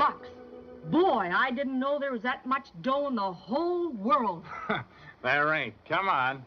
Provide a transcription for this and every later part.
bucks. Boy, I didn't know there was that much dough in the whole world. There ain't. Come on.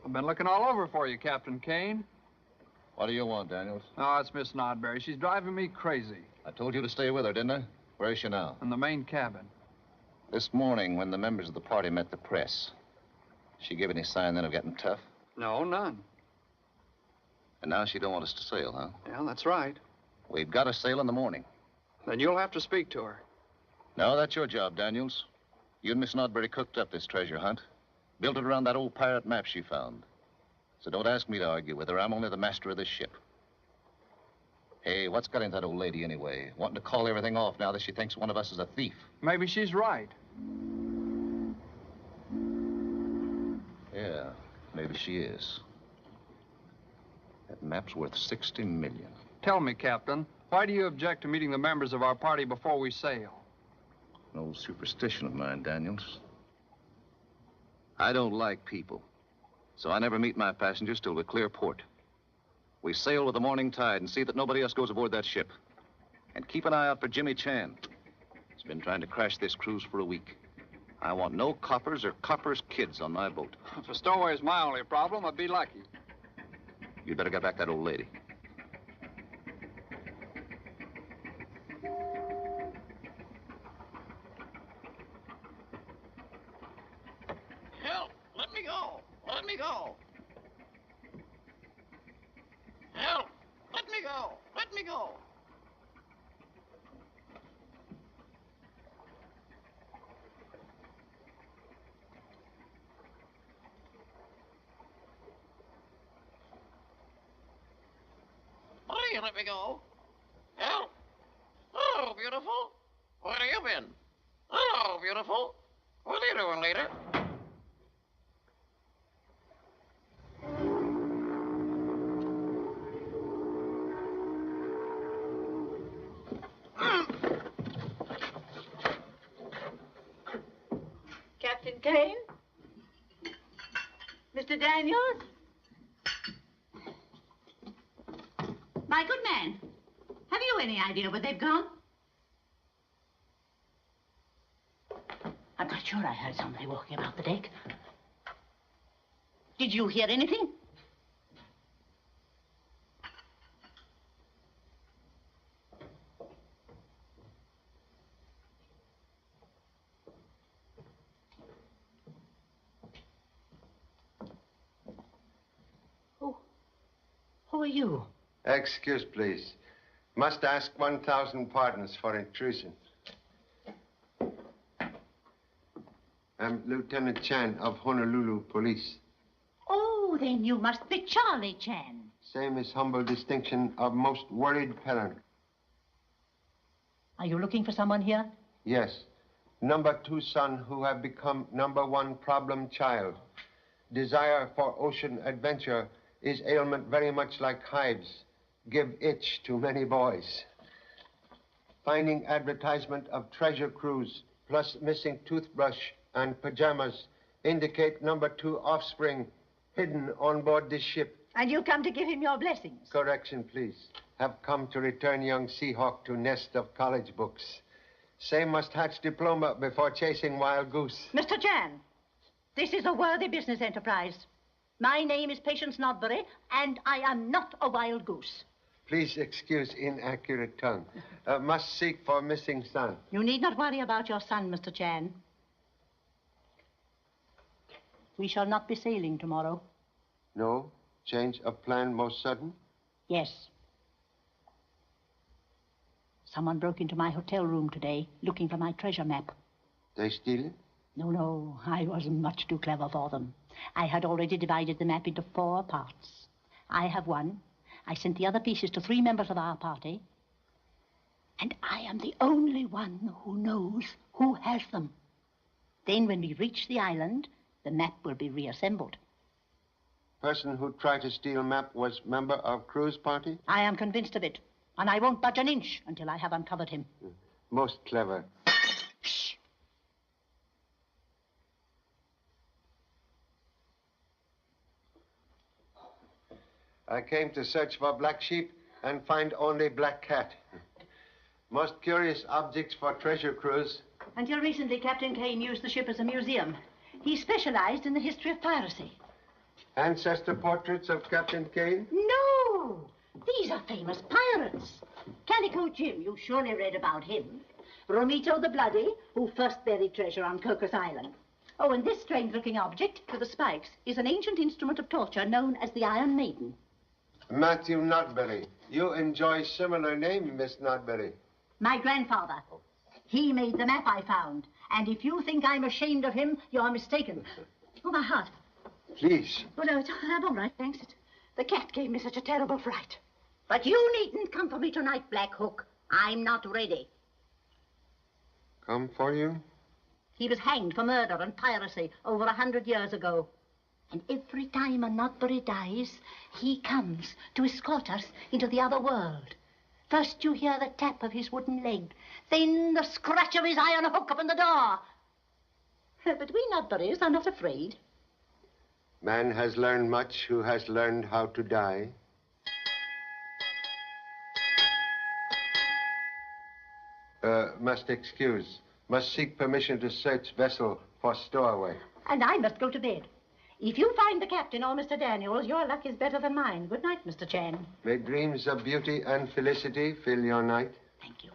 I've been looking all over for you, Captain Kane. What do you want, Daniels? Oh, it's Miss Nodberry. She's driving me crazy. I told you to stay with her, didn't I? Where is she now? In the main cabin. This morning, when the members of the party met the press, she give any sign then of getting tough? No, none. And now she don't want us to sail, huh? Yeah, that's right. We've got to sail in the morning. Then you'll have to speak to her. No, that's your job, Daniels. You and Miss Nodberry cooked up this treasure hunt. Built it around that old pirate map she found. So don't ask me to argue with her. I'm only the master of this ship. Hey, what's got into that old lady anyway? Wanting to call everything off now that she thinks one of us is a thief. Maybe she's right. Yeah, maybe she is. That map's worth 60 million. Tell me, Captain, why do you object to meeting the members of our party before we sail? An old superstition of mine, Daniels. I don't like people, so I never meet my passengers till we clear port. We sail with the morning tide and see that nobody else goes aboard that ship. And keep an eye out for Jimmy Chan. He's been trying to crash this cruise for a week. I want no coppers or coppers' kids on my boat. If a stowaway's my only problem, I'd be lucky. You'd better get back that old lady. Help! Let me go! Let me go! Help! Let me go! Let me go! Please let me go. Help! Hello, beautiful. Where have you been? Hello, beautiful. What are you doing later? Captain Kane? Mr. Daniels? My good man, have you any idea where they've gone? I'm not sure I heard somebody walking about the deck. Did you hear anything? Who are you? Excuse, please. Must ask 1,000 pardons for intrusion. I'm Lieutenant Chan of Honolulu Police. Oh, then you must be Charlie Chan. Same as humble distinction of most worried parent. Are you looking for someone here? Yes. Number 2 son who have become number 1 problem child. Desire for ocean adventure is ailment very much like hives. Give itch to many boys. Finding advertisement of treasure cruise plus missing toothbrush and pajamas indicate number 2 offspring hidden on board this ship. And you come to give him your blessings? Correction, please. Have come to return young Seahawk to nest of college books. Same must hatch diploma before chasing wild goose. Mr. Chan, this is a worthy business enterprise. My name is Patience Nodbury, and I am not a wild goose. Please excuse inaccurate tongue. Must seek for missing son. You need not worry about your son, Mr. Chan. We shall not be sailing tomorrow. No? Change of plan most sudden? Yes. Someone broke into my hotel room today, looking for my treasure map. They steal it? No, I wasn't much too clever for them. I had already divided the map into 4 parts. I have one. I sent the other pieces to 3 members of our party. And I am the only one who knows who has them. Then when we reach the island, the map will be reassembled. Person who tried to steal map was member of crew's party? I am convinced of it. And I won't budge an inch until I have uncovered him. Most clever. Shh. I came to search for black sheep and find only black cat. Most curious objects for treasure cruise. Until recently, Captain Kane used the ship as a museum. He specialized in the history of piracy. Ancestor portraits of Captain Kane? No! These are famous pirates. Calico Jim, you surely read about him. Romito the Bloody, who first buried treasure on Cocos Island. Oh, and this strange-looking object with the spikes is an ancient instrument of torture known as the Iron Maiden. Matthew Notberry. You enjoy similar name, Miss Notberry. My grandfather. He made the map I found. And if you think I'm ashamed of him, you're mistaken. Oh, my heart. Please. Oh, no, I'm all right, thanks. The cat gave me such a terrible fright. But you needn't come for me tonight, Black Hook. I'm not ready. Come for you? He was hanged for murder and piracy over 100 years ago. And every time a Notbury dies, he comes to escort us into the other world. First you hear the tap of his wooden leg, then the scratch of his iron hook upon the door. But we Notburys are not afraid. Man has learned much who has learned how to die. Must excuse. Must seek permission to search vessel for stowaway. And I must go to bed. If you find the captain or Mr. Daniels, your luck is better than mine. Good night, Mr. Chan. May dreams of beauty and felicity fill your night. Thank you.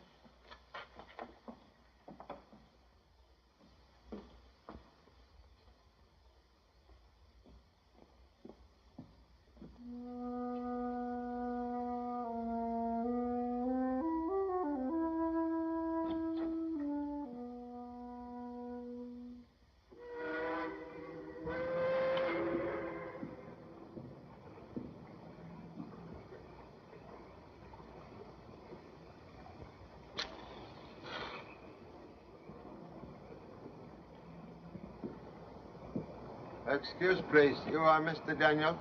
Excuse, please. You are Mr. Daniels?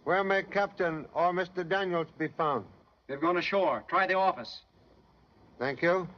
Where may Captain or Mr. Daniels be found? They've gone ashore. Try the office. Thank you.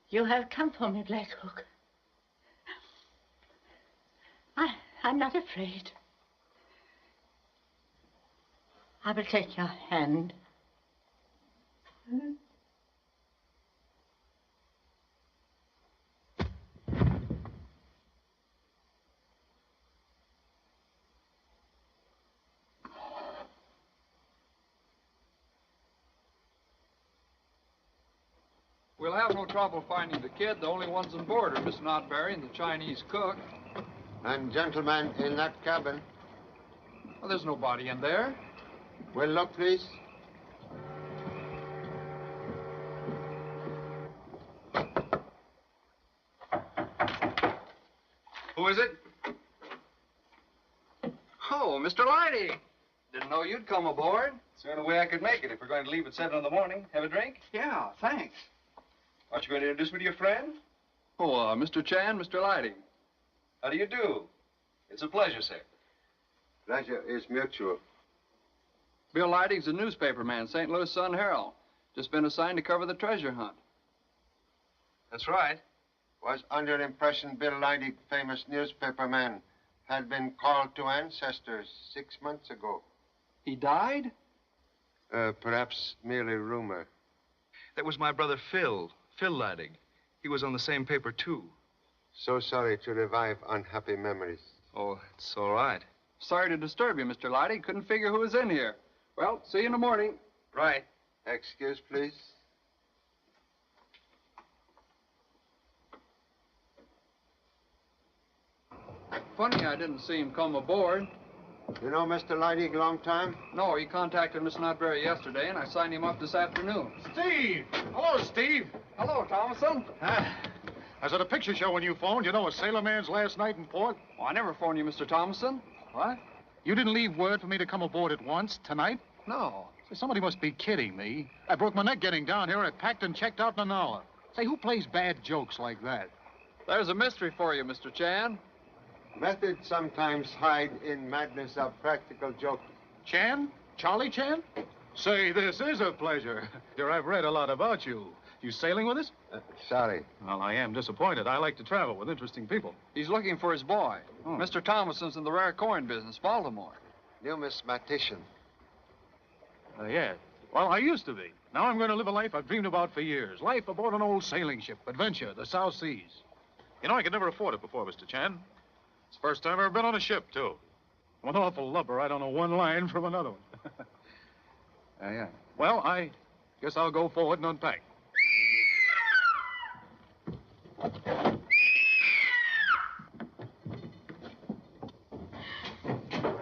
You have come for me, Black Hook. I'm not afraid. I will take your hand. We'll have no trouble finding the kid. The only ones on board are Miss Notberry and the Chinese cook. And gentlemen in that cabin. Well, there's nobody in there. Will look, please. Who is it? Oh, Mr. Lighty. Didn't know you'd come aboard. It's the only way I could make it if we're going to leave at 7 in the morning. Have a drink? Yeah, thanks. Aren't you going to introduce me to your friend? Oh, Mr. Chan, Mr. Lighty. How do you do? It's a pleasure, sir. Pleasure is mutual. Bill Lighting's a newspaper man, St. Louis Sun-Herald. Just been assigned to cover the treasure hunt. That's right. Was under impression Bill Leidig, famous newspaper man, had been called to ancestors 6 months ago. He died? Perhaps merely rumor. That was my brother Phil Ladig. He was on the same paper, too. So sorry to revive unhappy memories. Oh, it's all right. Sorry to disturb you, Mr. Lighty. Couldn't figure who was in here. Well, see you in the morning. Right. Excuse, please. Funny I didn't see him come aboard. You know Mr. Leidig long time? No, he contacted Miss Nutberry yesterday, and I signed him up this afternoon. Steve! Hello, Steve. Hello, Thomason. I was at a picture show when you phoned. You know, a sailorman's last night in port. Oh, I never phoned you, Mr. Thomason. What? You didn't leave word for me to come aboard at once tonight? No. Say, somebody must be kidding me. I broke my neck getting down here. I packed and checked out in an hour. Say, who plays bad jokes like that? There's a mystery for you, Mr. Chan. Methods sometimes hide in madness of practical joke. Chan? Charlie Chan? Say, this is a pleasure. Here, I've read a lot about you. You sailing with us? Sorry. Well, I am disappointed. I like to travel with interesting people. He's looking for his boy. Oh. Mr. Thomason's in the rare coin business, Baltimore. Numismatician. Yeah. Well, I used to be. Now I'm going to live a life I've dreamed about for years. Life aboard an old sailing ship. Adventure, the South Seas. You know, I could never afford it before, Mr. Chan. It's the first time I've ever been on a ship, too. I'm an awful lubber. I don't know one line from another one. Yeah. Well, I guess I'll go forward and unpack.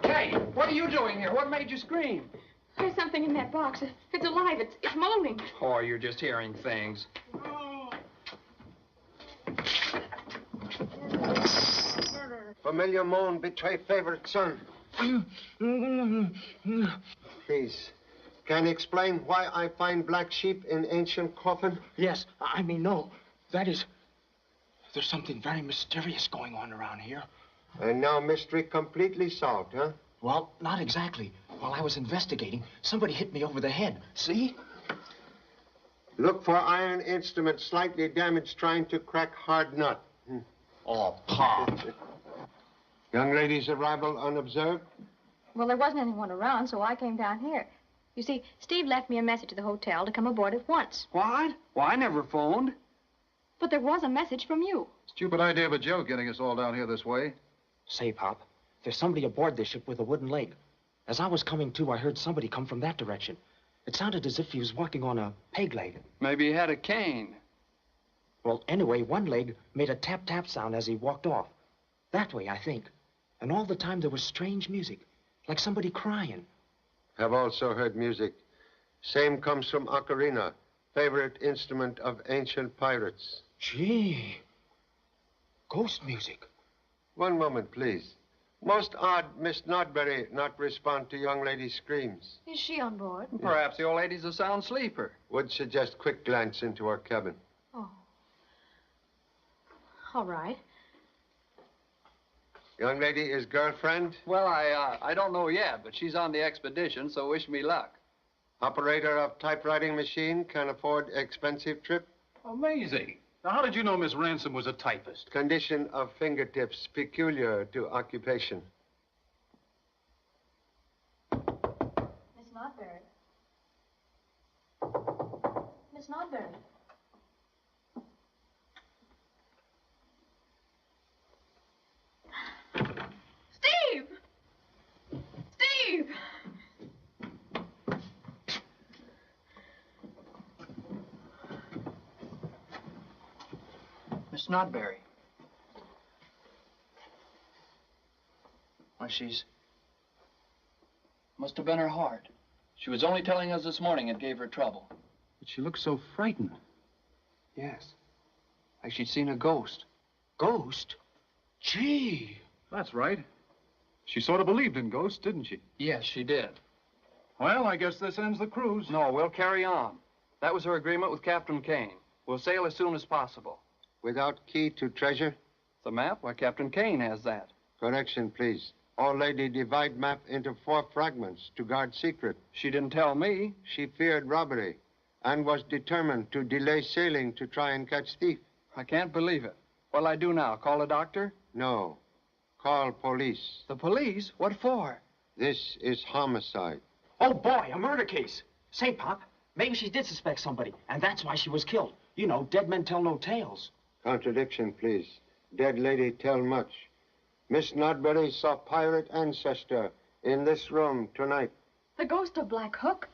Hey, what are you doing here? What made you scream? There's something in that box. It's alive. It's moaning. Oh, you're just hearing things. Familiar moan betray favorite son. Please. Can you explain why I find black sheep in ancient coffin? Yes, I mean, no. That is, there's something very mysterious going on around here. And now mystery completely solved, huh? Well, not exactly. While I was investigating, somebody hit me over the head. See? Look for iron instrument slightly damaged trying to crack hard nut. Oh, Pop. Young lady's arrival unobserved? Well, there wasn't anyone around, so I came down here. You see, Steve left me a message at the hotel to come aboard at once. What? Well, I never phoned. But there was a message from you. Stupid idea of a joke getting us all down here this way. Say, Pop, there's somebody aboard this ship with a wooden leg. As I was coming to, I heard somebody come from that direction. It sounded as if he was walking on a peg leg. Maybe he had a cane. Well, anyway, one leg made a tap-tap sound as he walked off. That way, I think. And all the time there was strange music, like somebody crying. Have also heard music. Same comes from ocarina, favorite instrument of ancient pirates. Gee, ghost music. One moment, please. Most odd, Miss Nodberry not respond to young lady's screams. Is she on board? Perhaps the old lady's a sound sleeper. Would suggest quick glance into her cabin. Oh. All right. Young lady is girlfriend? Well, I don't know yet, but she's on the expedition, so wish me luck. Operator of typewriting machine, can afford expensive trip? Amazing. Now, how did you know Miss Ransom was a typist? Condition of fingertips peculiar to occupation. Miss Nodberry. Miss Nodberry. Steve! Steve! Miss Nodberry. Why, she's Must have been her heart. She was only telling us this morning it gave her trouble. But she looks so frightened. Yes. Like she'd seen a ghost. Ghost? Gee. That's right. She sort of believed in ghosts, didn't she? Yes, she did. Well, I guess this ends the cruise. No, we'll carry on. That was her agreement with Captain Kane. We'll sail as soon as possible. Without key to treasure? The map? Why, Captain Kane has that. Correction, please. Old lady divide map into 4 fragments to guard secret. She didn't tell me. She feared robbery and was determined to delay sailing to try and catch thief. I can't believe it. What'll I do now? Call a doctor? No. Call police. The police? What for? This is homicide. Oh, boy, a murder case. Say, Pop, maybe she did suspect somebody, and that's why she was killed. You know, dead men tell no tales. Contradiction, please. Dead lady tell much. Miss Nodbury saw pirate ancestor in this room tonight. The ghost of Black Hook?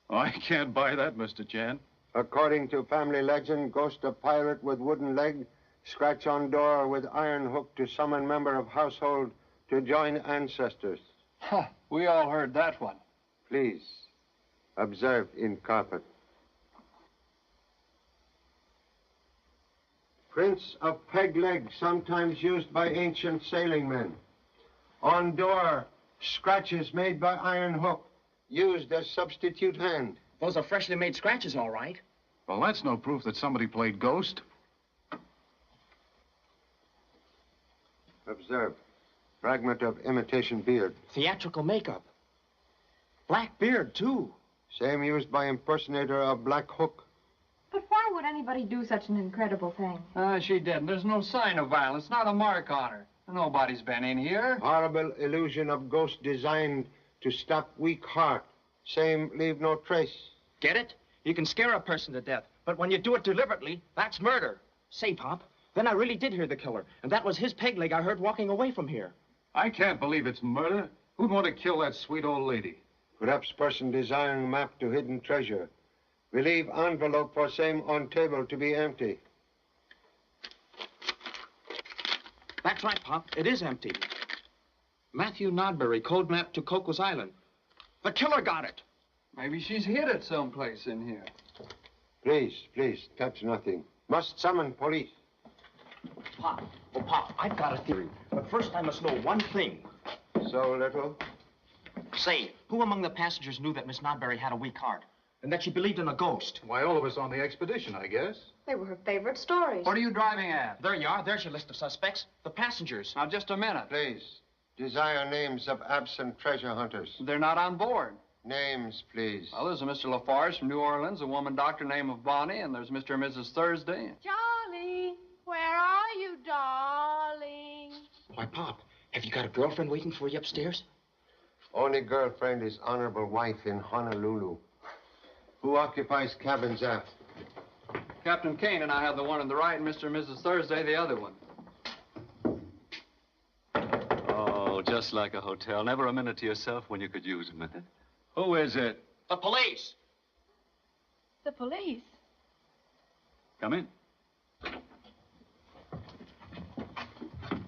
I can't buy that, Mr. Chan. According to family legend, ghost of pirate with wooden leg, scratch on door with iron hook to summon member of household to join ancestors. Huh, we all heard that one. Please, observe in carpet. Prints of peg leg, sometimes used by ancient sailing men. On door, scratches made by iron hook, used as substitute hand. Those are freshly made scratches, all right. Well, that's no proof that somebody played ghost. Observe. Fragment of imitation beard. Theatrical makeup. Black beard, too. Same used by impersonator of Black Hook. But why would anybody do such an incredible thing? She didn't. There's no sign of violence, not a mark on her. Nobody's been in here. Horrible illusion of ghost designed to stop weak heart. Same leave no trace. Get it? You can scare a person to death, but when you do it deliberately, that's murder. Say, Pop, then I really did hear the killer, and that was his peg leg I heard walking away from here. I can't believe it's murder. Who'd want to kill that sweet old lady? Perhaps person desiring map to hidden treasure. We leave envelope for same on table to be empty. That's right, Pop. It is empty. Matthew Nodbury, code map to Coco's Island. The killer got it. Maybe she's hid it someplace in here. Please, touch nothing. Must summon police. Pop, oh, Pop, I've got a theory. But first I must know one thing. So little? Say, who among the passengers knew that Miss Nodbury had a weak heart? And that she believed in a ghost? Why, all of us on the expedition, I guess. They were her favorite stories. What are you driving at? There you are. There's your list of suspects. The passengers. Now, just a minute. Please, desire names of absent treasure hunters. They're not on board. Names, please. Well, there's a Mr. LaFarge from New Orleans, a woman doctor named of Bonnie, and there's Mr. and Mrs. Thursday. Charlie, where are you, darling? Why, Pop, have you got a girlfriend waiting for you upstairs? Only girlfriend is honorable wife in Honolulu. Who occupies cabins aft? Captain Kane and I have the one on the right, and Mr. and Mrs. Thursday the other one. Oh, just like a hotel. Never a minute to yourself when you could use a minute. Who is it? The police. The police? Come in.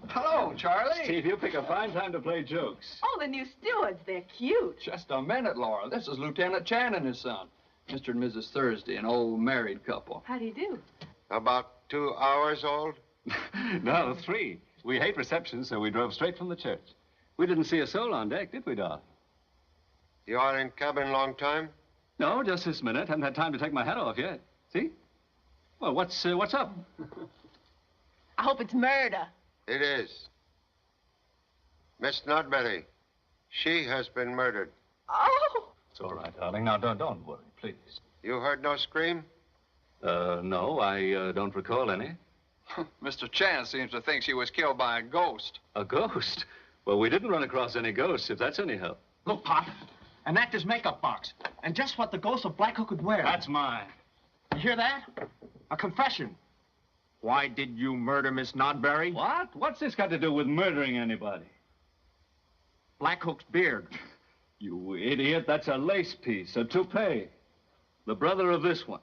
Hello, Charlie. Steve, you pick a fine time to play jokes. Oh, the new stewards. They're cute. Just a minute, Laura. This is Lieutenant Chan and his son. Mr. and Mrs. Thursday, an old married couple. How do you do? About 2 hours old? No, 3. We hate receptions, so we drove straight from the church. We didn't see a soul on deck, did we, Doc? You are in cabin long time? No, just this minute. Haven't had time to take my hat off yet. See? Well, what's up? I hope it's murder. It is. Miss Nodbury, she has been murdered. Oh! It's all right, darling. Now, don't worry, please. You heard no scream? No, I don't recall any. Mr. Chan seems to think she was killed by a ghost. A ghost? Well, we didn't run across any ghosts, if that's any help. Look, Pop, an actor's makeup box. And just what the ghost of Black Hook could wear. That's mine. You hear that? A confession. Why did you murder Miss Nodbury? What? What's this got to do with murdering anybody? Black Hook's beard. You idiot, that's a lace piece, a toupee. The brother of this one.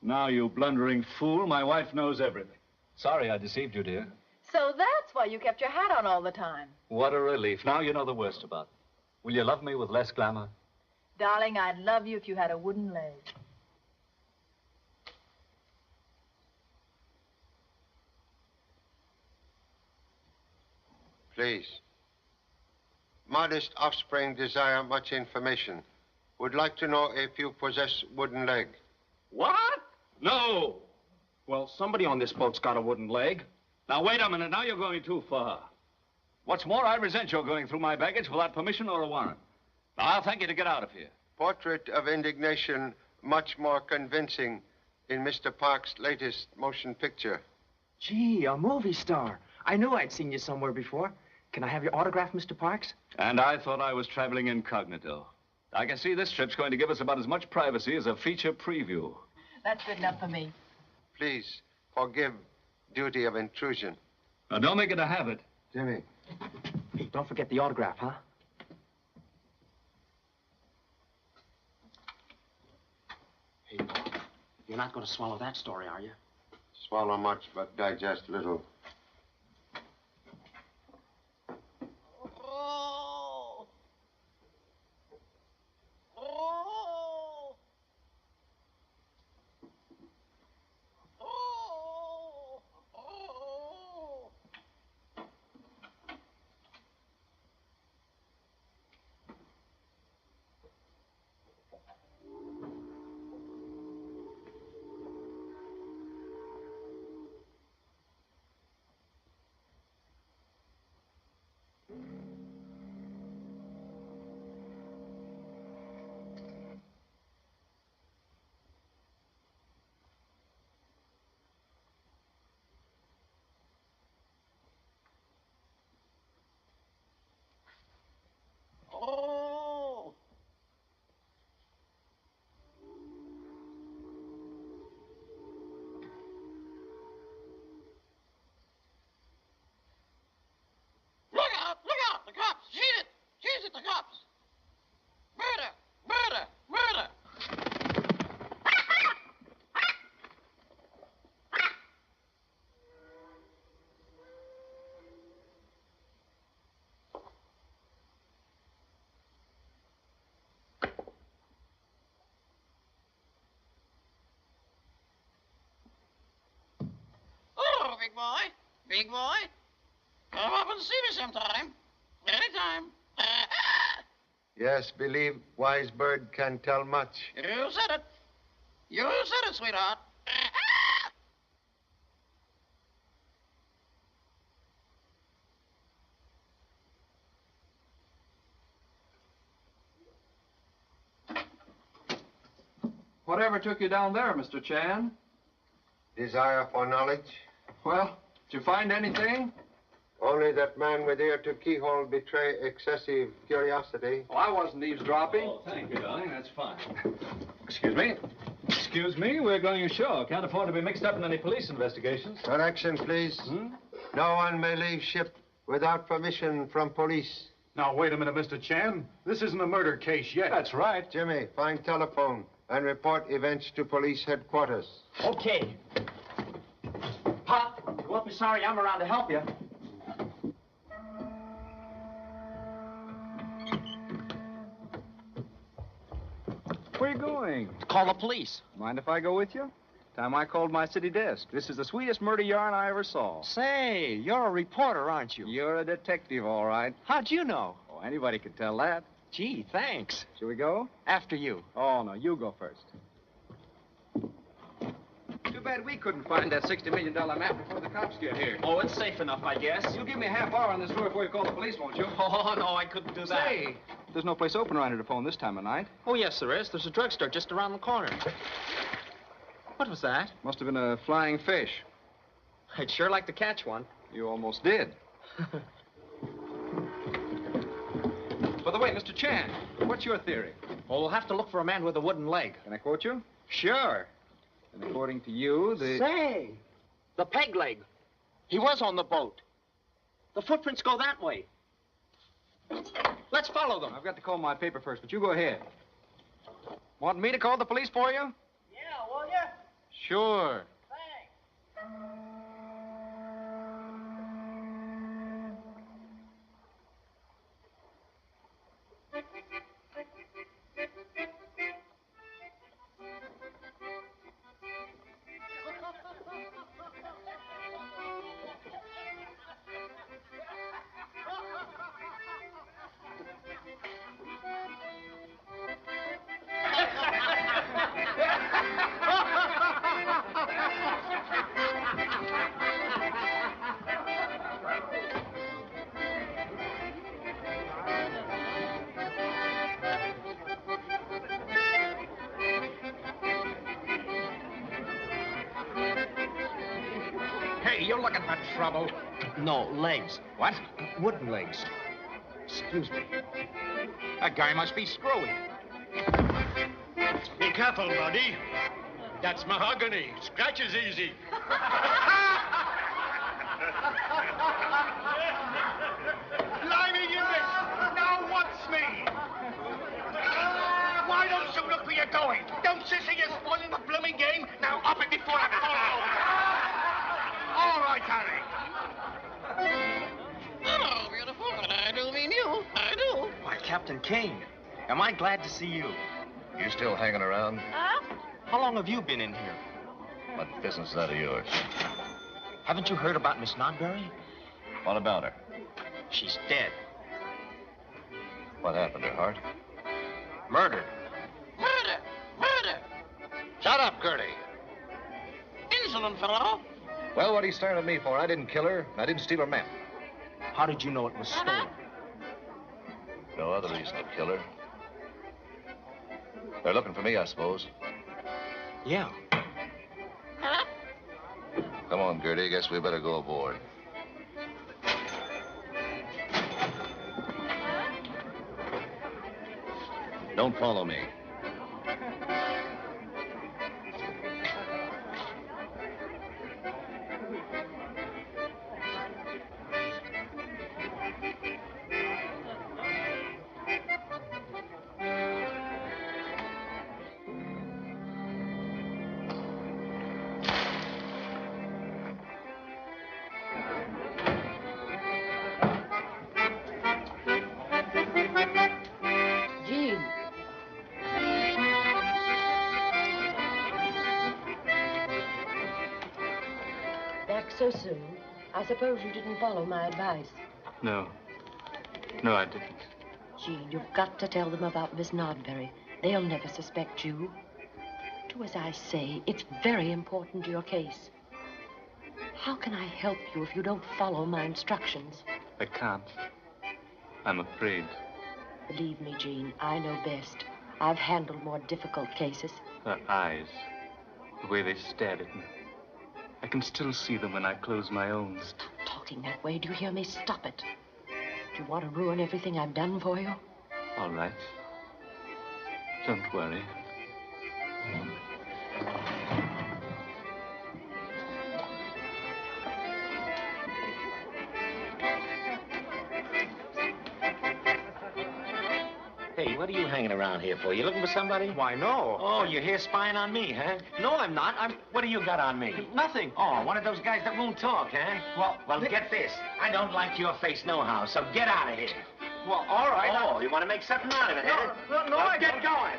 Now, you blundering fool, my wife knows everything. Sorry I deceived you, dear. So that's why you kept your hat on all the time. What a relief. Now you know the worst about it. Will you love me with less glamour? Darling, I'd love you if you had a wooden leg. Please. Modest offspring desire much information. Would like to know if you possess wooden leg. What? No. Well, somebody on this boat's got a wooden leg. Now, wait a minute. Now you're going too far. What's more, I resent your going through my baggage without permission or a warrant. Now, I'll thank you to get out of here. Portrait of indignation much more convincing in Mr. Park's latest motion picture. Gee, a movie star. I knew I'd seen you somewhere before. Can I have your autograph, Mr. Parks? And I thought I was traveling incognito. I can see this trip's going to give us about as much privacy as a feature preview. That's good enough for me. Please forgive duty of intrusion. Now, don't make it a habit. Jimmy. Hey, don't forget the autograph, huh? Hey, you're not going to swallow that story, are you? Swallow much, but digest little. The cops! Murder! Murder! Murder! Oh, big boy. Big boy. Come up and see me sometime. Anytime. Yes, believe wise bird can tell much. You said it. You said it, sweetheart. Whatever took you down there, Mr. Chan? Desire for knowledge? Well, did you find anything? Only that man with ear to keyhole betray excessive curiosity. Well, I wasn't eavesdropping. Oh, thank you, darling. That's fine. Excuse me. Excuse me. We're going ashore. Can't afford to be mixed up in any police investigations. Correction, please. No one may leave ship without permission from police. Now, wait a minute, Mr. Chan. This isn't a murder case yet. That's right. Jimmy, find telephone and report events to police headquarters. Okay. Pop, you won't be sorry I'm around to help you. Where are you going? Call the police. Mind if I go with you? Time I called my city desk. This is the sweetest murder yarn I ever saw. Say, you're a reporter, aren't you? You're a detective, all right. How'd you know? Oh, anybody can tell that. Gee, thanks. Shall we go? After you. Oh, no, you go first. Too bad we couldn't find that $60 million map before the cops get here. Oh, it's safe enough, I guess. You'll give me a half hour on this tour before you call the police, won't you? Oh, no, I couldn't do that. Say, there's no place open around here to phone this time of night. Oh, yes, there is. There's a drugstore just around the corner. What was that? Must have been a flying fish. I'd sure like to catch one. You almost did. By the way, Mr. Chan, what's your theory? Well, we'll have to look for a man with a wooden leg. Can I quote you? Sure. And according to you, Say, the peg leg. He was on the boat. The footprints go that way. Let's follow them. I've got to call my paper first, but you go ahead. Want me to call the police for you? Yeah, will ya? Sure. Thanks. Hey, you looking for trouble? No, legs. What? Wooden legs. Excuse me. That guy must be screwy. Be careful, buddy. That's mahogany. Scratches easy. Blimey, you miss. Now what's me? Why don't you look where you're going? Don't sissy, you're spoiling the blooming game. Now up it before I fall over. All right, Harry. Hello, beautiful. And I do mean you. I do. Why, Captain King, am I glad to see you? You still hanging around? Huh? How long have you been in here? What business is that of yours? Haven't you heard about Miss Nodbury? What about her? She's dead. What happened to her heart? Murdered. Murder! Murder! Shut up, Gertie. Insolent fellow. Well, what are you staring at me for? I didn't kill her. I didn't steal her map. How did you know it was stolen? No other reason to kill her. They're looking for me, I suppose. Yeah. Huh? Come on, Gertie. Guess we better go aboard. Don't follow me. Jean. Back so soon? I suppose you didn't follow my advice. No. No, I didn't. Jean, you've got to tell them about Miss Nodbury. They'll never suspect you. Do as I say. It's very important to your case. How can I help you if you don't follow my instructions? I can't. I'm afraid. Believe me, Jean, I know best. I've handled more difficult cases. Her eyes, the way they stared at me. I can still see them when I close my own. Stop talking that way. Do you hear me? Stop it. Do you want to ruin everything I've done for you? All right. Don't worry. Hey, what are you hanging around here for? You looking for somebody? Why, no. Oh, you're here spying on me, huh? No, I'm not. What do you got on me? Nothing. Oh, one of those guys that won't talk, huh? Well, get this. I don't like your face nohow, so get out of here. Well, all right. Oh, you want to make something out of it, huh? No, well, get going.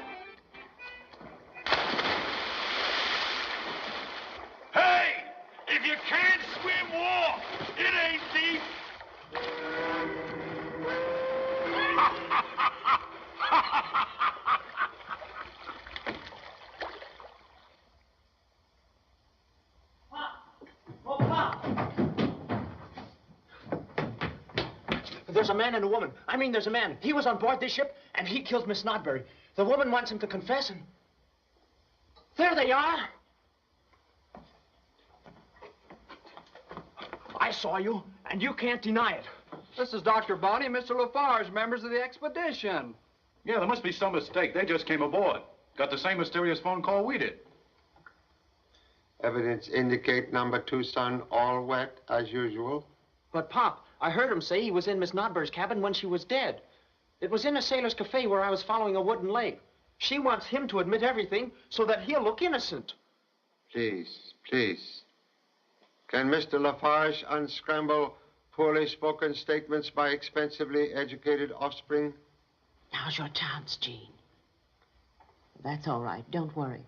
Hey! If you can't swim, walk! It ain't deep! There's a man and a woman. I mean, there's a man. He was on board this ship, and he killed Miss Nodbury. The woman wants him to confess, and there they are. I saw you, and you can't deny it. This is Dr. Bonney and Mr. Lafarge, members of the expedition. Yeah, there must be some mistake. They just came aboard. Got the same mysterious phone call we did. Evidence indicate number 2 son all wet as usual. But, Pop, I heard him say he was in Miss Nodbury's cabin when she was dead. It was in a sailor's cafe where I was following a wooden leg. She wants him to admit everything so that he'll look innocent. Please, please. Can Mr. Lafarge unscramble poorly spoken statements by expensively educated offspring? Now's your chance, Jean. That's all right. Don't worry.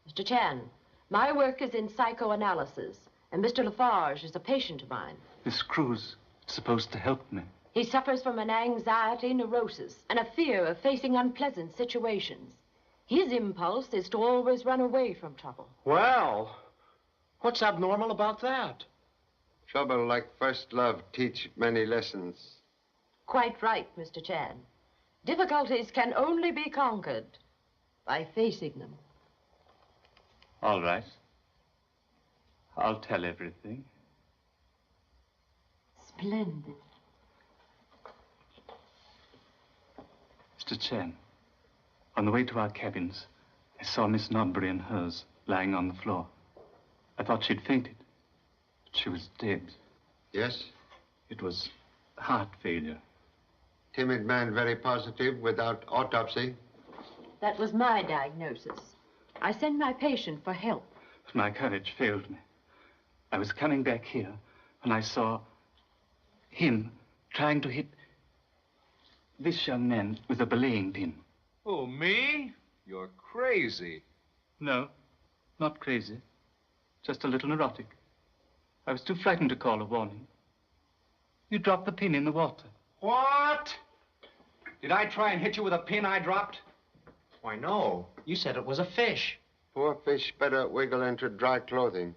Mr. Chan, my work is in psychoanalysis, and Mr. Lafarge is a patient of mine. This crew's supposed to help me. He suffers from an anxiety neurosis and a fear of facing unpleasant situations. His impulse is to always run away from trouble. Well, what's abnormal about that? Trouble like first love teach many lessons. Quite right, Mr. Chan. Difficulties can only be conquered by facing them. All right. I'll tell everything. Splendid. Mr. Chan, on the way to our cabins, I saw Miss Nodbury and hers lying on the floor. I thought she'd fainted, but she was dead. Yes? It was heart failure. Timid man, very positive, without autopsy. That was my diagnosis. I sent my patient for help. But my courage failed me. I was coming back here when I saw him trying to hit this young man with a belaying pin. Oh, me? You're crazy. No, not crazy. Just a little neurotic. I was too frightened to call a warning. You dropped the pin in the water. What? Did I try and hit you with a pin I dropped? Why, no. You said it was a fish. Poor fish better wiggle into dry clothing.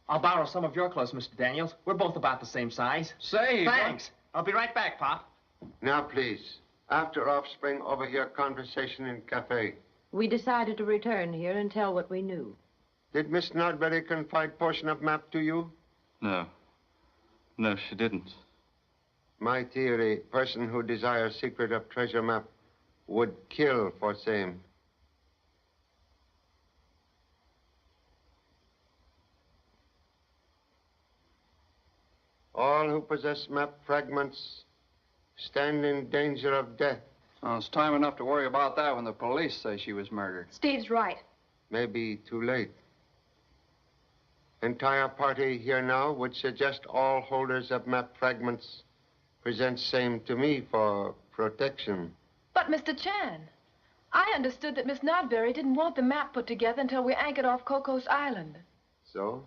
I'll borrow some of your clothes, Mr. Daniels. We're both about the same size. Say, thanks. I'll be right back, Pop. Now, please. After offspring, over here, conversation in cafe. We decided to return here and tell what we knew. Did Miss Nodbury confide portion of map to you? No. No, she didn't. My theory, person who desires secret of treasure map would kill for same. All who possess map fragments stand in danger of death. Well, it's time enough to worry about that when the police say she was murdered. Steve's right. Maybe too late. Entire party here now would suggest all holders of map fragments present same to me for protection. But, Mr. Chan, I understood that Miss Nodbury didn't want the map put together until we anchored off Cocos Island. So?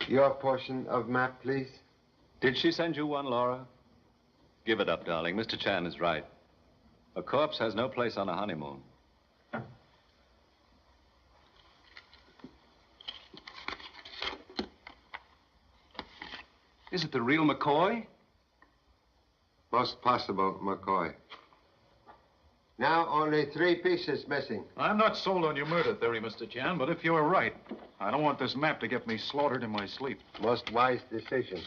Your portion of map, please. Did she send you one, Laura? Give it up, darling. Mr. Chan is right. A corpse has no place on a honeymoon. Is it the real McCoy? Most possible, McCoy. Now only 3 pieces missing. I'm not sold on your murder theory, Mr. Chan, but if you're right, I don't want this map to get me slaughtered in my sleep. Most wise decision.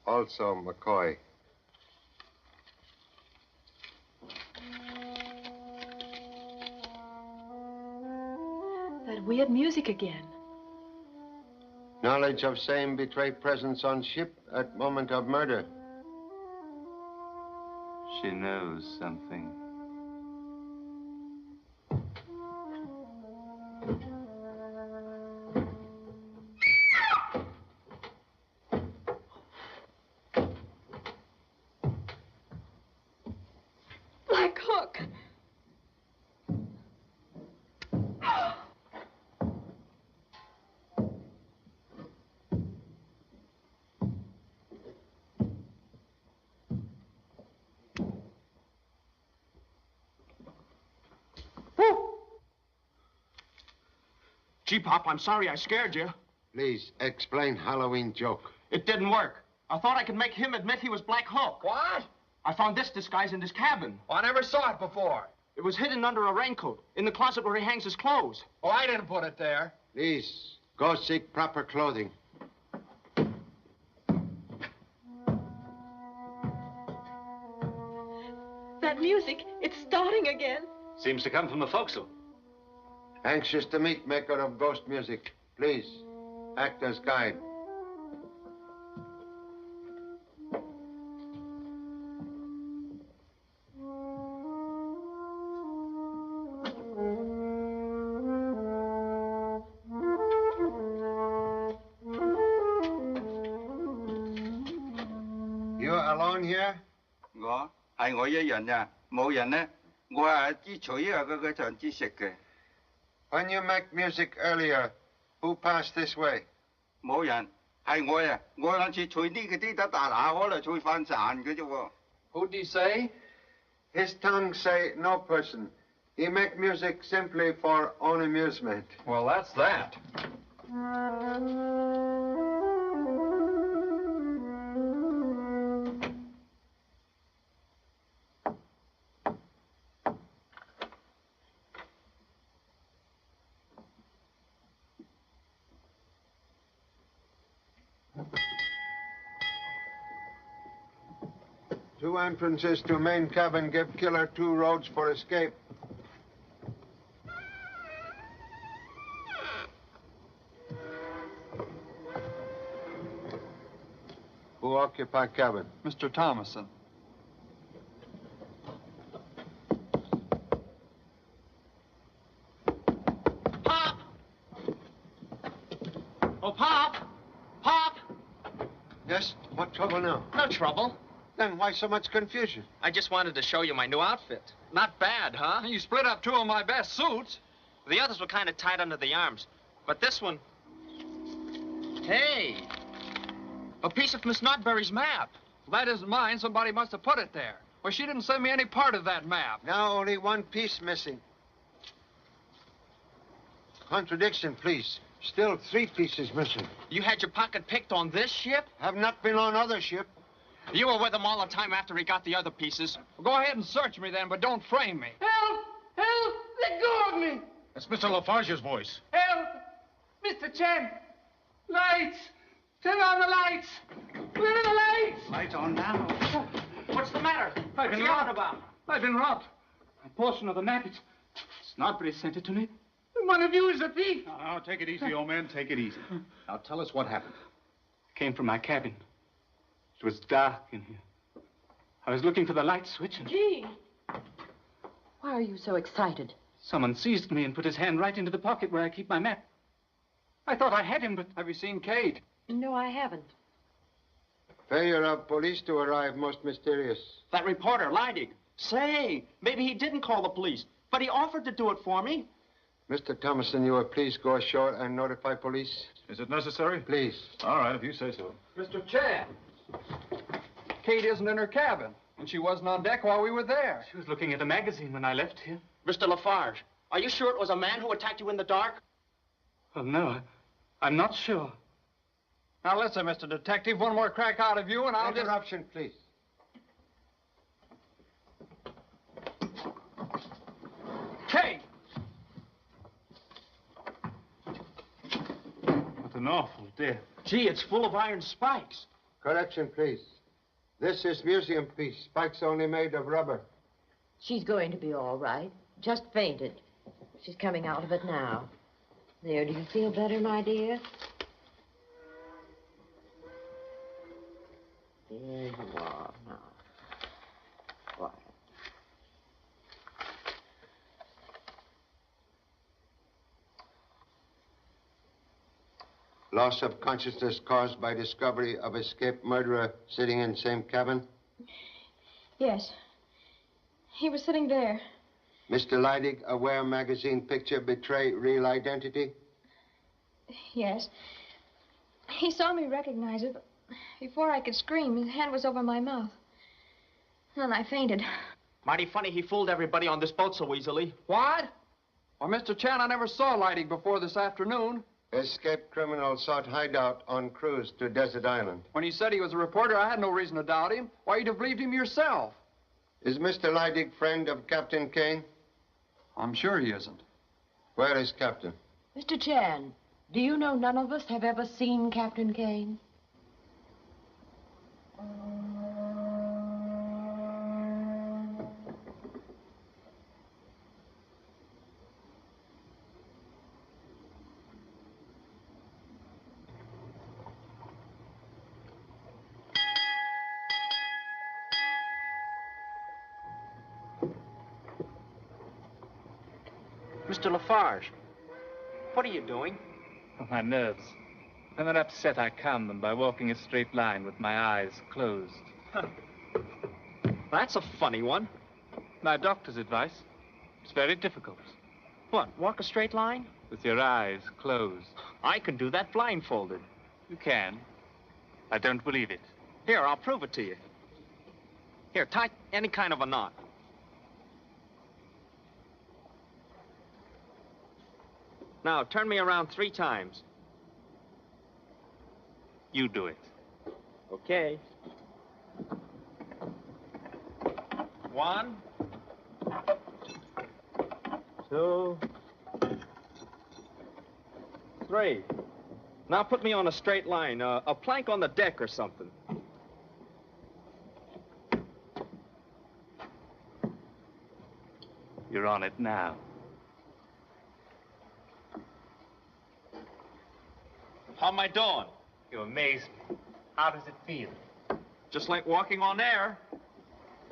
Also, McCoy. That weird music again. Knowledge of same betray presence on ship at moment of murder. She knows something. Black Hook. Gee, Pop, I'm sorry I scared you. Please, explain Halloween joke. It didn't work. I thought I could make him admit he was Black Hook. What? I found this disguise in his cabin. Well, I never saw it before. It was hidden under a raincoat, in the closet where he hangs his clothes. Oh, I didn't put it there. Please, go seek proper clothing. That music, it's starting again. Seems to come from the forecastle. Anxious to meet maker of ghost music. Please, act as guide. You're alone here? 係我一人呀，冇人呢。我係支取啊，嗰場支食嘅。When you make music earlier, who passed this way? 冇人，係我呀。我兩次取呢個啲得大下，可能取翻賺嘅啫喎。Who'd he say? His tongue say no person. He make music simply for own amusement. Well, that's that. Two entrances to main cabin. Give killer 2 roads for escape. Who occupy cabin? Mr. Thomason. Pop! Oh, Pop! Pop! Yes? What trouble now? No trouble. Then why so much confusion? I just wanted to show you my new outfit. Not bad, huh? You split up 2 of my best suits. The others were kind of tight under the arms. But this one... Hey! A piece of Miss Notberry's map. That isn't mine. Somebody must have put it there. Well, she didn't send me any part of that map. Now only 1 piece missing. Contradiction, please. Still 3 pieces missing. You had your pocket picked on this ship? Have not been on other ship. You were with him all the time after he got the other pieces. Well, go ahead and search me then, but don't frame me. Help! Help! Let go of me! That's Mr. Lafarge's voice. Help! Mr. Chen! Lights! Turn on the lights! Where are the lights? Lights on now. What's the matter? I've been What's he on robbed. about? I've been robbed. A portion of the map, it's Snodbury sent it to me. One of you is a thief. Now, take it easy, old man. Take it easy. Now, tell us what happened. It came from my cabin. It was dark in here. I was looking for the light switch and Gee, why are you so excited? someone seized me and put his hand right into the pocket where I keep my map. I thought I had him, but... Have you seen Kate? No, I haven't. Failure of police to arrive most mysterious. That reporter, Leidig. Say, maybe he didn't call the police, but he offered to do it for me. Mr. Thomason, you will please go ashore and notify police? Is it necessary? Please. All right, if you say so. Mr. Chan. Kate isn't in her cabin, and she wasn't on deck while we were there. She was looking at a magazine when I left here. Mr. Lafarge, are you sure it was a man who attacked you in the dark? Well, no, I'm not sure. Now, listen, Mr. Detective, one more crack out of you, and I'll just... Interruption, please. Kate! What an awful death. Gee, it's full of iron spikes. Correction, please. This is museum piece. Spikes only made of rubber. She's going to be all right. Just fainted. She's coming out of it now. There, do you feel better, my dear? There you are now. Quiet. Loss of consciousness caused by discovery of escaped murderer sitting in same cabin. Yes. He was sitting there. Mr. Leidig, aware magazine picture betray real identity? Yes. He saw me recognize it, but before I could scream, his hand was over my mouth. Then I fainted. Mighty funny he fooled everybody on this boat so easily. What? Well, Mr. Chan, I never saw Leidig before this afternoon. Escaped criminal sought hideout on cruise to Desert Island. When he said he was a reporter, I had no reason to doubt him. Why, you'd have believed him yourself. Is Mr. Leidig friend of Captain Kane? I'm sure he isn't. Where is Captain? Mr. Chan, do you know none of us have ever seen Captain Kane? Mr. Lafarge, what are you doing? Oh, my nerves. When they're upset, I calm them by walking a straight line with my eyes closed. That's a funny one. My doctor's advice. It's very difficult. What, walk a straight line? With your eyes closed. I can do that blindfolded. You can. I don't believe it. Here, I'll prove it to you. Here, tie any kind of a knot. Now, turn me around 3 times. You do it. Okay. 1, 2, 3. Now put me on a straight line, a plank on the deck or something. You're on it now. How am I doing? You amaze me. How does it feel? Just like walking on air.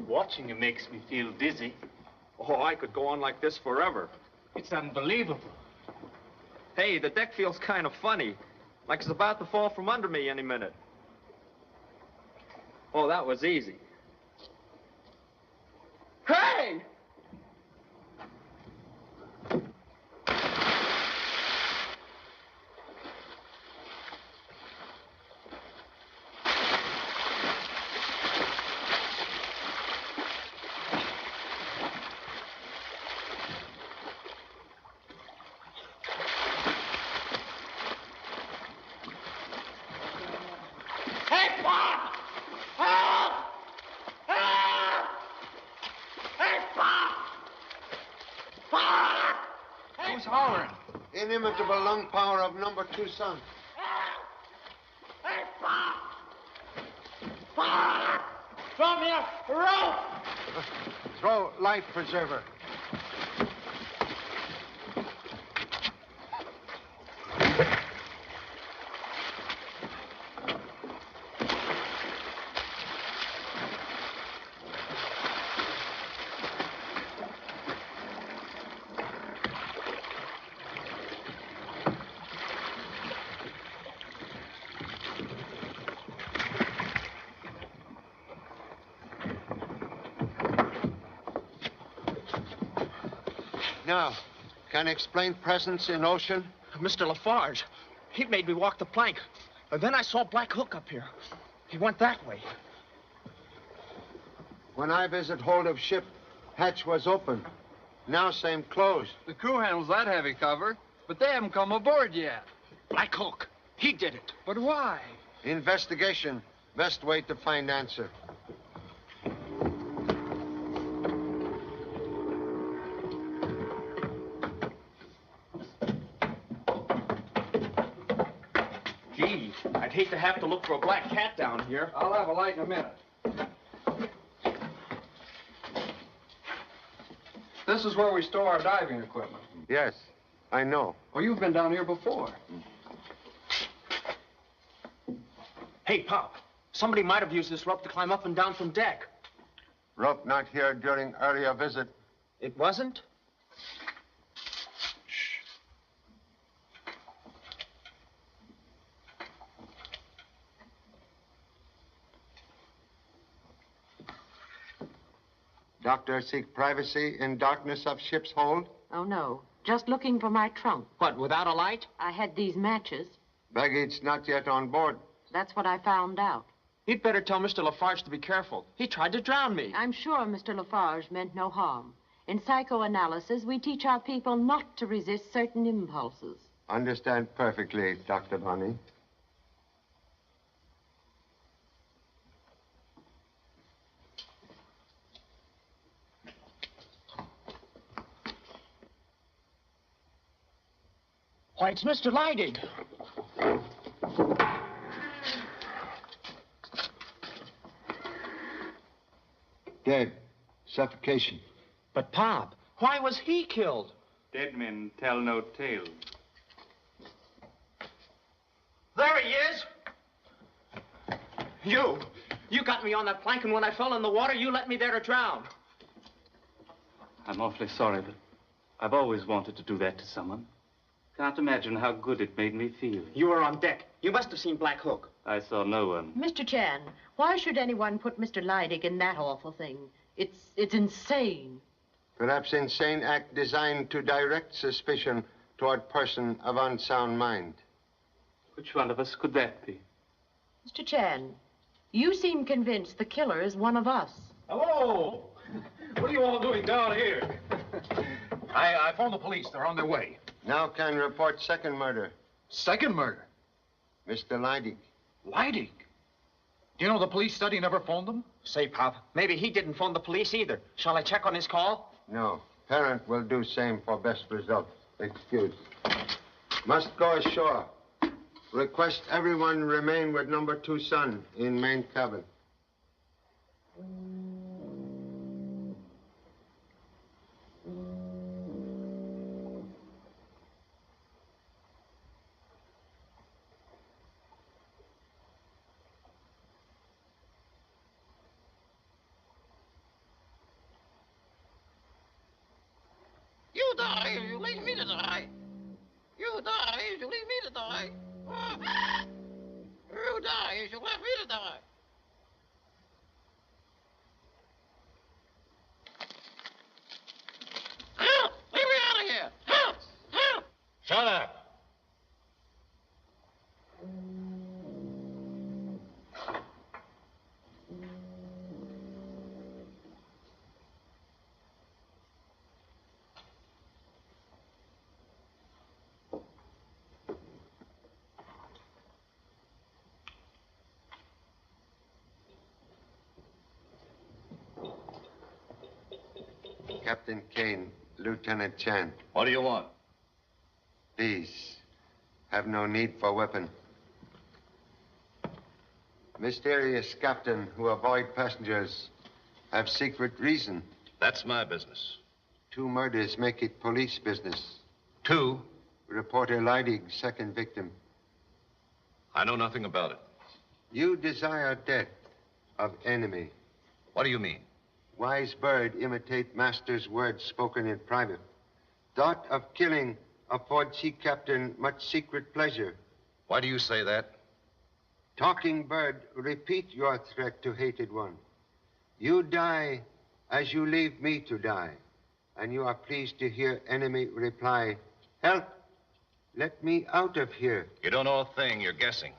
Watching you makes me feel dizzy. Oh, I could go on like this forever. It's unbelievable. Hey, the deck feels kind of funny. Like it's about to fall from under me any minute. Oh, that was easy. Hey! Hey, Bob! Help! Help! Hey, Bob! Bob! Who's hollering? Inimitable lung power of number 2 son. Hey, Bob! Bob! Throw me a rope! Throw life preserver. Now, can you explain presence in ocean? Mr. Lafarge, he made me walk the plank. Then I saw Black Hook up here. He went that way. When I visit hold of ship, hatch was open. Now same closed. The crew handles that heavy cover, but they haven't come aboard yet. Black Hook, he did it. But why? Investigation. Best way to find answer. Gee, I'd hate to have to look for a black cat down here. I'll have a light in a minute. This is where we store our diving equipment. Yes, I know. Oh, you've been down here before. Hey, Pop, somebody might have used this rope to climb up and down from deck. Rope not here during earlier visit. It wasn't? Doctor seek privacy in darkness of ship's hold. Oh, no. Just looking for my trunk. What, without a light? I had these matches. Baggage not yet on board. That's what I found out. You'd better tell Mr. Lafarge to be careful. He tried to drown me. I'm sure Mr. Lafarge meant no harm. In psychoanalysis, we teach our people not to resist certain impulses. Understand perfectly, Dr. Bonnie. Why, it's Mr. Leidig. Dead. Suffocation. But, Pop, why was he killed? Dead men tell no tales. There he is. You got me on that plank, and when I fell in the water, you let me there to drown. I'm awfully sorry, but I've always wanted to do that to someone. Can't imagine how good it made me feel. You were on deck. You must have seen Black Hook. I saw no one. Mr. Chan, why should anyone put Mr. Leidig in that awful thing? It's insane. Perhaps insane act designed to direct suspicion toward person of unsound mind. Which one of us could that be? Mr. Chan, you seem convinced the killer is one of us. Hello! What are you all doing down here? I phoned the police. They're on their way. Now can report second murder. Second murder? Mr. Leidig. Leidig? Do you know the police said he never phoned them? Say, Pop, maybe he didn't phone the police either. Shall I check on his call? No. Parent will do same for best result. Excuse. Must go ashore. Request everyone remain with number 2 son in main cabin. You die if you leave me to die. You die if you leave me to die. You die if you left me to die. Help! Leave me out of here! Help! Help! Shut up. Captain Kane, Lieutenant Chan. What do you want? Please, have no need for weapon. Mysterious captain who avoid passengers have secret reason. That's my business. 2 murders make it police business. 2? Reporter Leidig's second victim. I know nothing about it. You desire death of enemy. What do you mean? Wise bird imitate master's words spoken in private. Thought of killing afford sea captain much secret pleasure. Why do you say that? Talking bird, repeat your threat to hated one. You die as you leave me to die. And you are pleased to hear enemy reply, help, let me out of here. You don't know a thing, you're guessing.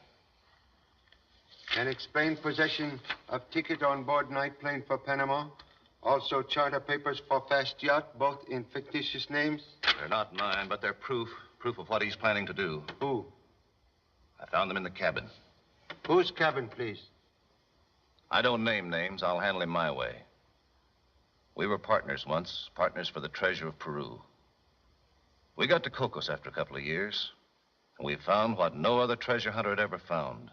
Can explain possession of ticket on board night plane for Panama. Also charter papers for fast yacht, both in fictitious names. They're not mine, but they're proof of what he's planning to do. Who? I found them in the cabin. Whose cabin, please? I don't name names. I'll handle him my way. We were partners once, partners for the treasure of Peru. We got to Cocos after a couple of years, and we found what no other treasure hunter had ever found.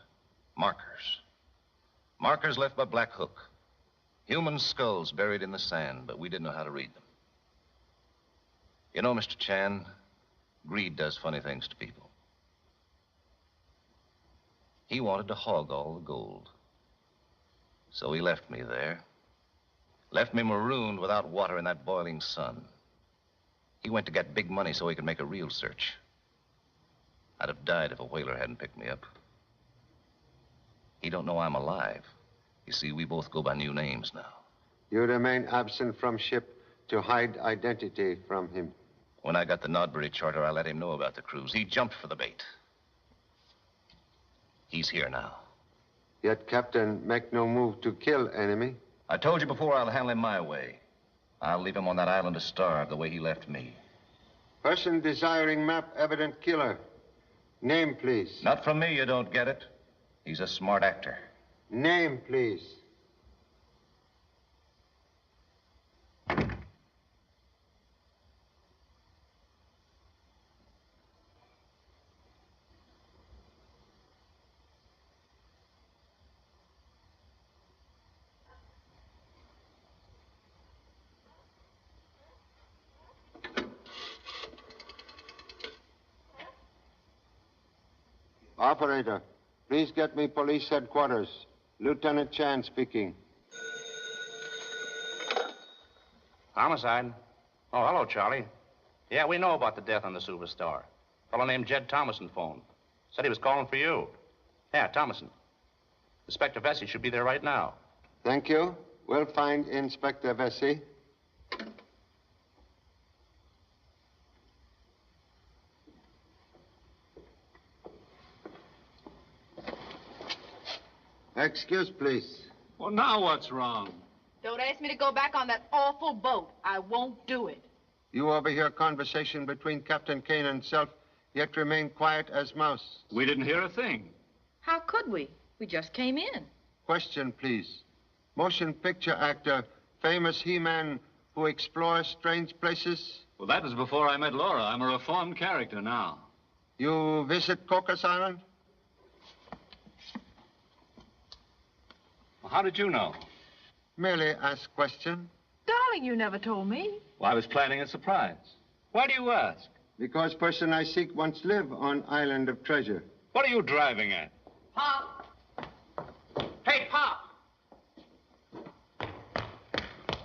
Markers. Markers left by Black Hook. Human skulls buried in the sand, but we didn't know how to read them. You know, Mr. Chan, greed does funny things to people. He wanted to hog all the gold. So he left me there. Left me marooned without water in that boiling sun. He went to get big money so he could make a real search. I'd have died if a whaler hadn't picked me up. He don't know I'm alive. You see, we both go by new names now. You remain absent from ship to hide identity from him. When I got the Nodbury charter, I let him know about the cruise. He jumped for the bait. He's here now. Yet Captain make no move to kill enemy. I told you before I'll handle him my way. I'll leave him on that island to starve the way he left me. Person desiring map evident killer. Name, please. Not from me, you don't get it. He's a smart actor. Name, please. Operator, please get me police headquarters. Lieutenant Chan speaking. Homicide? Oh, hello, Charlie. Yeah, we know about the death on the Superstar. A fellow named Jed Thomason phoned. Said he was calling for you. Yeah, Thomason. Inspector Vesey should be there right now. Thank you. We'll find Inspector Vesey. Excuse, please. Well, now what's wrong? Don't ask me to go back on that awful boat. I won't do it. You overhear conversation between Captain Kane and self, yet remain quiet as mouse. We didn't hear a thing. How could we? We just came in. Question, please. Motion picture actor, famous He-Man who explores strange places. Well, that was before I met Laura. I'm a reformed character now. You visit Cocos Island? Well, how did you know? Merely ask question. Darling, you never told me. Well, I was planning a surprise. Why do you ask? Because person I seek once live on island of treasure. What are you driving at? Pop! Hey, Pop!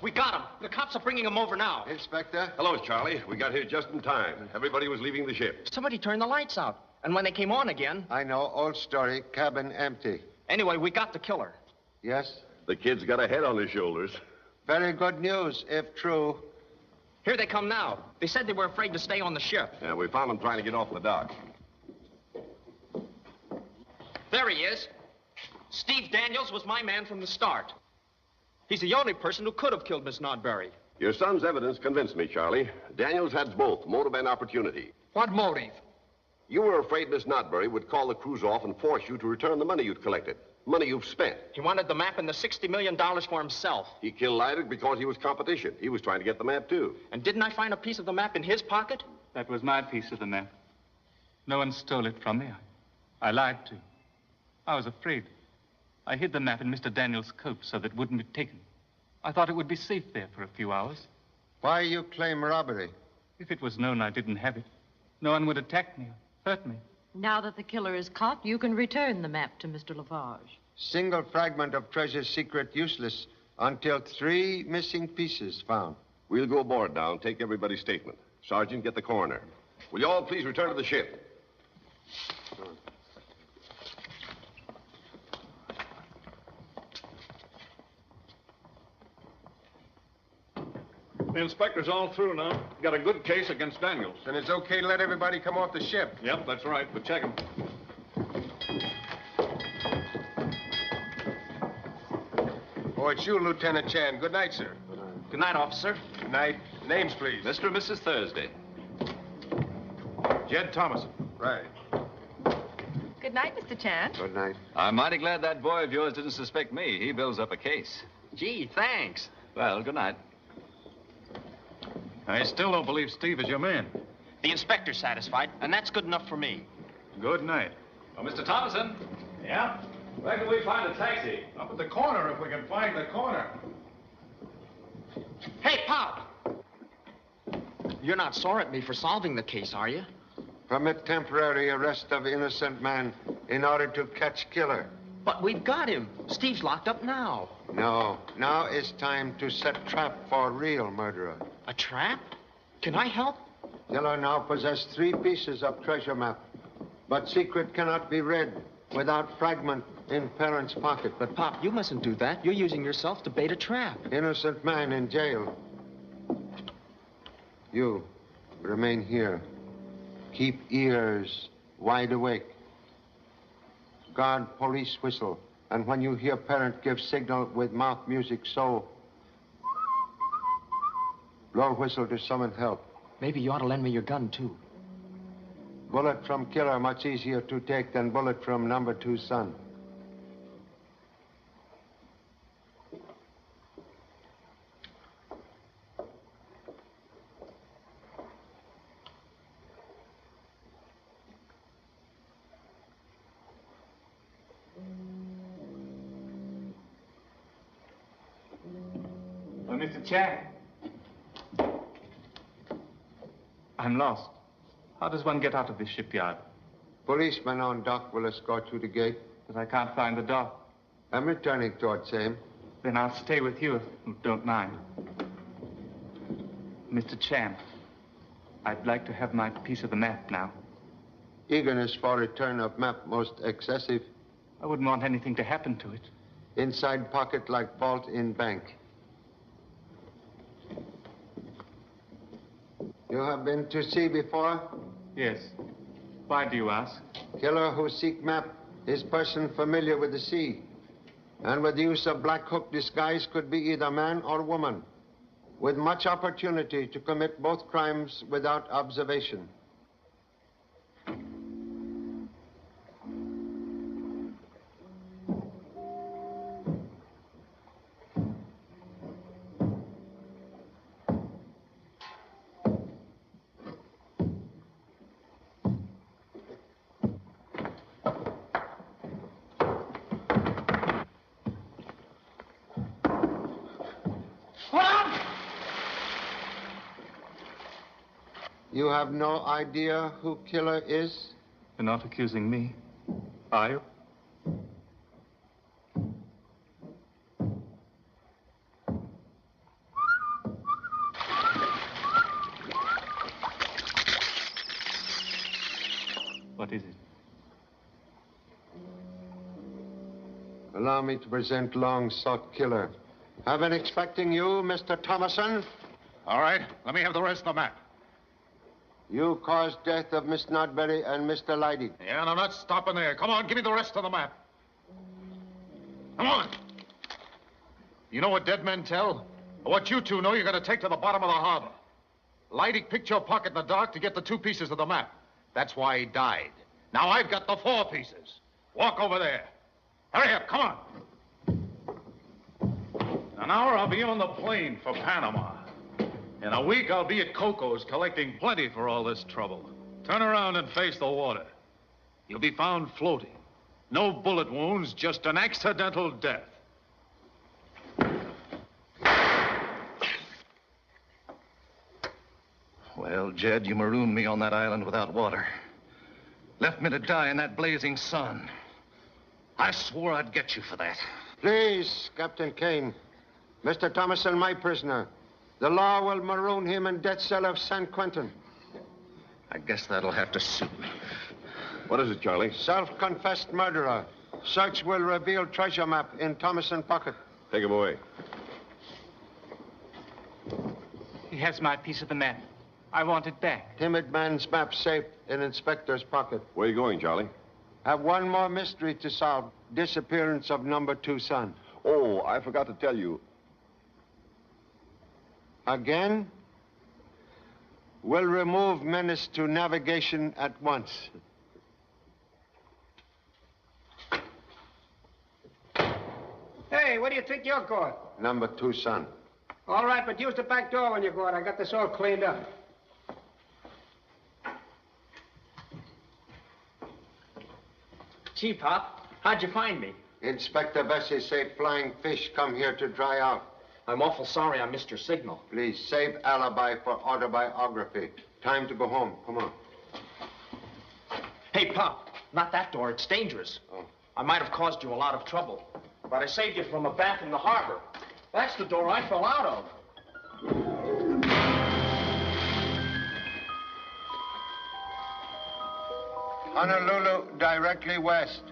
We got him. The cops are bringing him over now. Inspector? Hello, Charlie. We got here just in time. Everybody was leaving the ship. Somebody turned the lights out. And when they came on again... I know. Old story. Cabin empty. Anyway, we got the killer. Yes? The kid's got a head on his shoulders. Very good news, if true. Here they come now. They said they were afraid to stay on the ship. Yeah, we found them trying to get off the dock. There he is. Steve Daniels was my man from the start. He's the only person who could have killed Miss Nodbury. Your son's evidence convinced me, Charlie. Daniels had both, motive and opportunity. What motive? You were afraid Miss Nodbury would call the crews off and force you to return the money you'd collected. Money you've spent. He wanted the map and the $60 million for himself. He killed Lydic because he was competition. He was trying to get the map, too. And didn't I find a piece of the map in his pocket? That was my piece of the map. No one stole it from me. I lied to you. I was afraid. I hid the map in Mr. Daniels' coat so that it wouldn't be taken. I thought it would be safe there for a few hours. Why you claim robbery? If it was known I didn't have it, no one would attack me or hurt me. Now that the killer is caught, you can return the map to Mr. Lafarge. Single fragment of treasure's secret useless until 3 missing pieces found. We'll go aboard now and take everybody's statement. Sergeant, get the coroner. Will you all please return to the ship? The inspector's all through now. Got a good case against Daniels. Then it's okay to let everybody come off the ship. Yep, that's right, but check him. Oh, it's you, Lieutenant Chan. Good night, sir. Good night, officer. Good night. Names, please. Mr. and Mrs. Thursday. Jed Thomason. Right. Good night, Mr. Chan. Good night. I'm mighty glad that boy of yours didn't suspect me. He builds up a case. Gee, thanks. Well, good night. I still don't believe Steve is your man. The inspector's satisfied, and that's good enough for me. Good night. Oh, Mr. Thomason. Yeah? Where can we find a taxi? Up at the corner, if we can find the corner. Hey, Pop! You're not sore at me for solving the case, are you? Permit temporary arrest of innocent man in order to catch killer. But we've got him. Steve's locked up now. No. Now is time to set trap for real murderer. A trap? Can I help? Killer now possess 3 pieces of treasure map. But secret cannot be read without fragment in parent's pocket. But, Pop, you mustn't do that. You're using yourself to bait a trap. Innocent man in jail. You remain here. Keep ears wide awake. Guard police whistle. And when you hear parent give signal with mouth music, so blow whistle to summon help. Maybe you ought to lend me your gun, too. Bullet from killer much easier to take than bullet from number 2 son. Oh, Mr. Chan. I'm lost. How does one get out of this shipyard? Policeman on dock will escort you to gate. But I can't find the dock. I'm returning toward same. Then I'll stay with you if you don't mind. Mr. Chan, I'd like to have my piece of the map now. Eagerness for return of map most excessive. I wouldn't want anything to happen to it. Inside pocket like vault in bank. You have been to sea before? Yes. Why do you ask? Killer who seek map is person familiar with the sea. And with use of black hook disguise could be either man or woman. With much opportunity to commit both crimes without observation. You have no idea who killer is? You're not accusing me, are you? What is it? Allow me to present long-sought killer. I've been expecting you, Mr. Thomason. All right, let me have the rest of the map. You caused death of Miss Nodberry and Mr. Leidy. Yeah, and I'm not stopping there. Come on, give me the rest of the map. Come on. You know what dead men tell? What you two know, you're going to take to the bottom of the harbor. Leidy picked your pocket in the dark to get the 2 pieces of the map. That's why he died. Now I've got the 4 pieces. Walk over there. Hurry up, come on. In an hour, I'll be on the plane for Panama. In a week, I'll be at Coco's collecting plenty for all this trouble. Turn around and face the water. You'll be found floating. No bullet wounds, just an accidental death. Well, Jed, you marooned me on that island without water. Left me to die in that blazing sun. I swore I'd get you for that. Please, Captain Kane. Mr. Thomason, my prisoner. The law will maroon him in death cell of San Quentin. I guess that'll have to suit me. What is it, Charlie? Self-confessed murderer. Search will reveal treasure map in Thomason pocket. Take him away. He has my piece of the map. I want it back. Timid man's map safe in inspector's pocket. Where are you going, Charlie? Have one more mystery to solve. Disappearance of number 2 son. Oh, I forgot to tell you. Again? We'll remove menace to navigation at once. Hey, where do you think you're going? Number 2 son. All right, but use the back door when you go out. I got this all cleaned up. Gee, Pop, how'd you find me? Inspector Vesey say flying fish come here to dry out. I'm awful sorry I missed your signal. Please, save alibi for autobiography. Time to go home. Come on. Hey, Pop, not that door. It's dangerous. Oh. I might have caused you a lot of trouble, but I saved you from a bath in the harbor. That's the door I fell out of. Honolulu, directly west.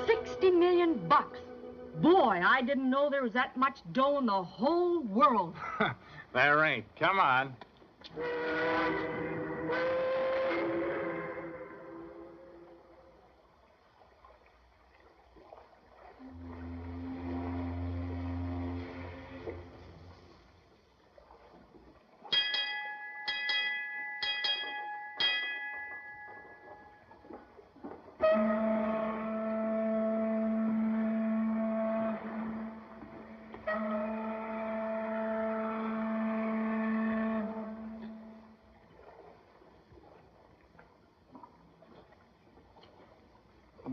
$60 million. Boy, I didn't know there was that much dough in the whole world. There ain't. Come on.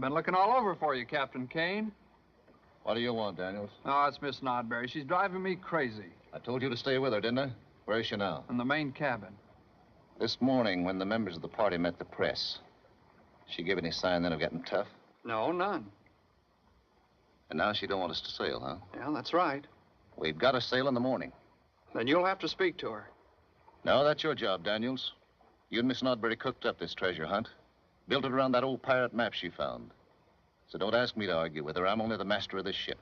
been looking all over for you, Captain Kane. What do you want, Daniels? Oh, it's Miss Nodberry. She's driving me crazy. I told you to stay with her, didn't I? Where is she now? In the main cabin. This morning, when the members of the party met the press, she give any sign then of getting tough? No, none. And now she don't want us to sail, huh? Yeah, that's right. We've got to sail in the morning. Then you'll have to speak to her. No, that's your job, Daniels. You and Miss Nodberry cooked up this treasure hunt. Built it around that old pirate map she found. So don't ask me to argue with her. I'm only the master of this ship.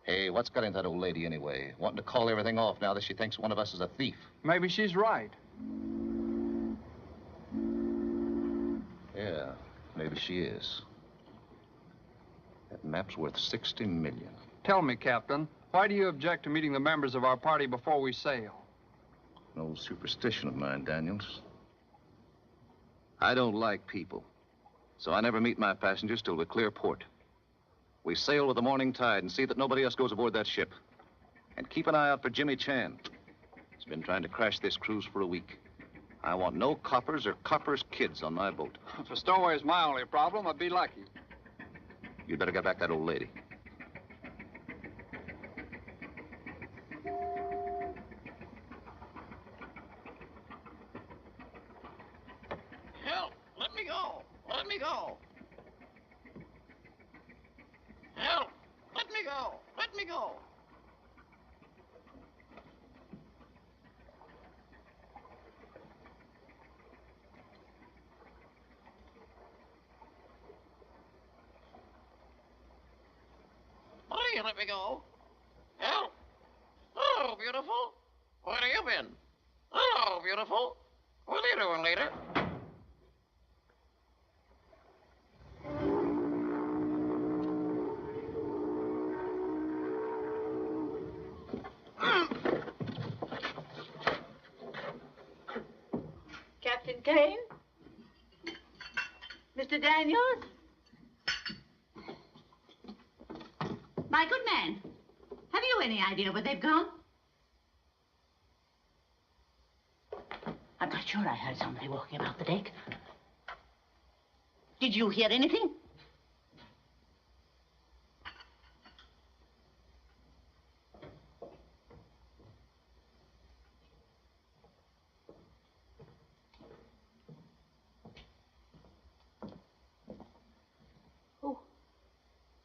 Hey, what's got into that old lady anyway? Wanting to call everything off now that she thinks one of us is a thief. Maybe she's right. Yeah, maybe she is. That map's worth 60 million. Tell me, Captain, why do you object to meeting the members of our party before we sail? An old superstition of mine, Daniels. I don't like people. So I never meet my passengers till we clear port. We sail with the morning tide and see that nobody else goes aboard that ship. And keep an eye out for Jimmy Chan. He's been trying to crash this cruise for a week. I want no coppers or coppers' kids on my boat. If a stowaway's my only problem, I'd be lucky. You'd better get back that old lady. Help! Let me go! Let me go! Help! Let me go! Let me go! Please let me go. Help! Hello, beautiful. Where have you been? Hello, beautiful. What are you doing later? Captain Kane? Mr. Daniels? My good man, have you any idea where they've gone? I'm not sure I heard somebody walking about the deck. Did you hear anything?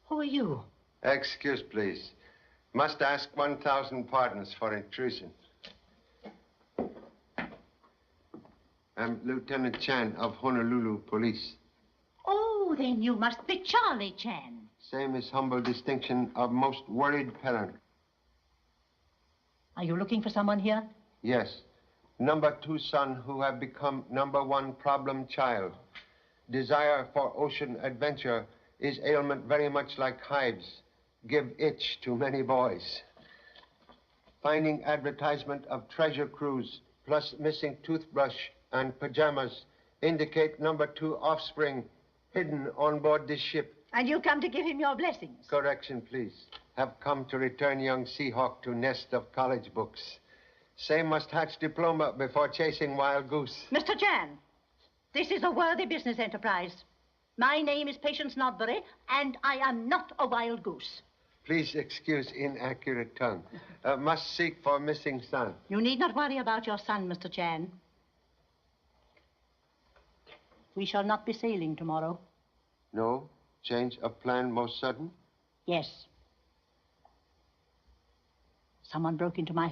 Who are you? Excuse, please. Must ask 1,000 pardons for intrusion. I'm Lieutenant Chan of Honolulu Police. Oh, then you must be Charlie Chan. Same as humble distinction of most worried parent. Are you looking for someone here? Yes. Number 2 son who have become number 1 problem child. Desire for ocean adventure is ailment very much like hives. Give itch to many boys. Finding advertisement of treasure cruise plus missing toothbrush and pajamas indicate number 2 offspring hidden on board this ship. And you come to give him your blessings? Correction, please. Have come to return young Seahawk to nest of college books. Same must hatch diploma before chasing wild goose. Mr. Chan, this is a worthy business enterprise. My name is Patience Nodberry, and I am not a wild goose. Please excuse inaccurate tongue. Must seek for missing son. You need not worry about your son, Mr. Chan. We shall not be sailing tomorrow. No? Change of plan most sudden? Yes. Someone broke into my